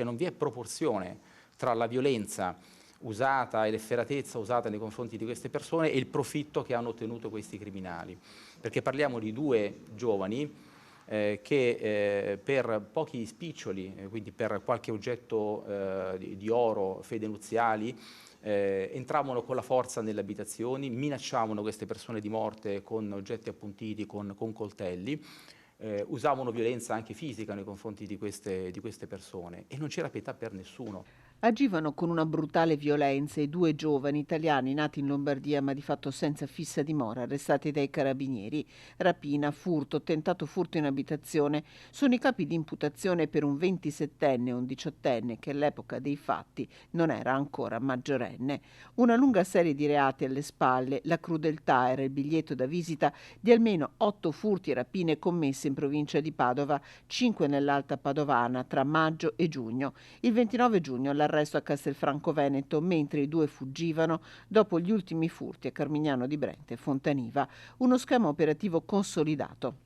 Non vi è proporzione tra la violenza usata e l'efferatezza usata nei confronti di queste persone e il profitto che hanno ottenuto questi criminali. Perché parliamo di due giovani che per pochi spiccioli, quindi per qualche oggetto di oro, fede nuziali, entravano con la forza nelle abitazioni, minacciavano queste persone di morte con oggetti appuntiti, con coltelli, usavano violenza anche fisica nei confronti di queste persone e non c'era pietà per nessuno. Agivano con una brutale violenza i due giovani italiani nati in Lombardia ma di fatto senza fissa dimora, arrestati dai carabinieri. Rapina, furto, tentato furto in abitazione sono i capi di imputazione per un 27enne e un 18enne che all'epoca dei fatti non era ancora maggiorenne. Una lunga serie di reati alle spalle, la crudeltà era il biglietto da visita di almeno 8 furti e rapine commesse in provincia di Padova, 5 nell'Alta Padovana tra maggio e giugno. Il 29 giugno l'arresto a Castelfranco Veneto mentre i due fuggivano dopo gli ultimi furti a Carmignano di Brenta e Fontaniva. Uno schema operativo consolidato.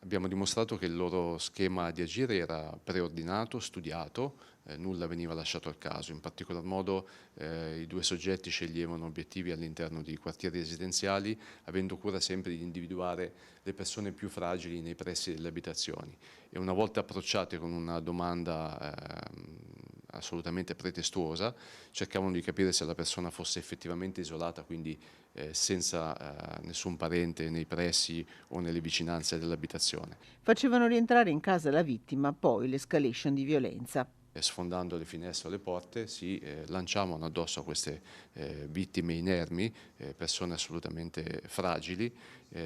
Abbiamo dimostrato che il loro schema di agire era preordinato, studiato, nulla veniva lasciato al caso. In particolar modo i due soggetti sceglievano obiettivi all'interno di quartieri residenziali, avendo cura sempre di individuare le persone più fragili nei pressi delle abitazioni. E una volta approcciate con una domanda assolutamente pretestuosa, cercavano di capire se la persona fosse effettivamente isolata, quindi senza nessun parente nei pressi o nelle vicinanze dell'abitazione. Facevano rientrare in casa la vittima, poi l'escalation di violenza. Sfondando le finestre o le porte si lanciavano addosso a queste vittime inermi, persone assolutamente fragili,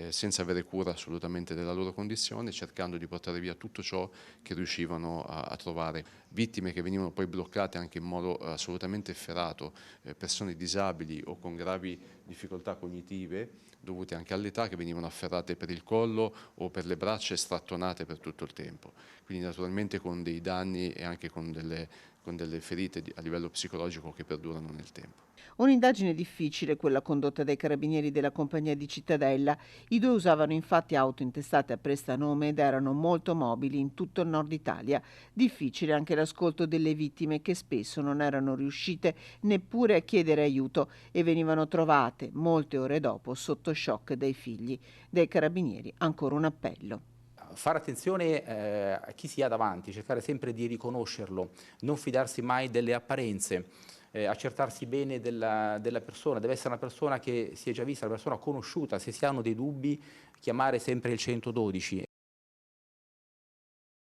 senza avere cura assolutamente della loro condizione, cercando di portare via tutto ciò che riuscivano a trovare. Vittime che venivano poi bloccate anche in modo assolutamente efferato, persone disabili o con gravi difficoltà cognitive dovute anche all'età, che venivano afferrate per il collo o per le braccia e strattonate per tutto il tempo. Quindi naturalmente con dei danni e anche con delle ferite a livello psicologico che perdurano nel tempo. Un'indagine difficile quella condotta dai carabinieri della compagnia di Cittadella. I due usavano infatti auto intestate a prestanome ed erano molto mobili in tutto il nord Italia. Difficile anche l'ascolto delle vittime che spesso non erano riuscite neppure a chiedere aiuto e venivano trovate molte ore dopo sotto shock dai figli. Dai carabinieri ancora un appello. Fare attenzione a chi si ha davanti, cercare sempre di riconoscerlo, non fidarsi mai delle apparenze, accertarsi bene della persona, deve essere una persona che si è già vista, una persona conosciuta, se si hanno dei dubbi chiamare sempre il 112.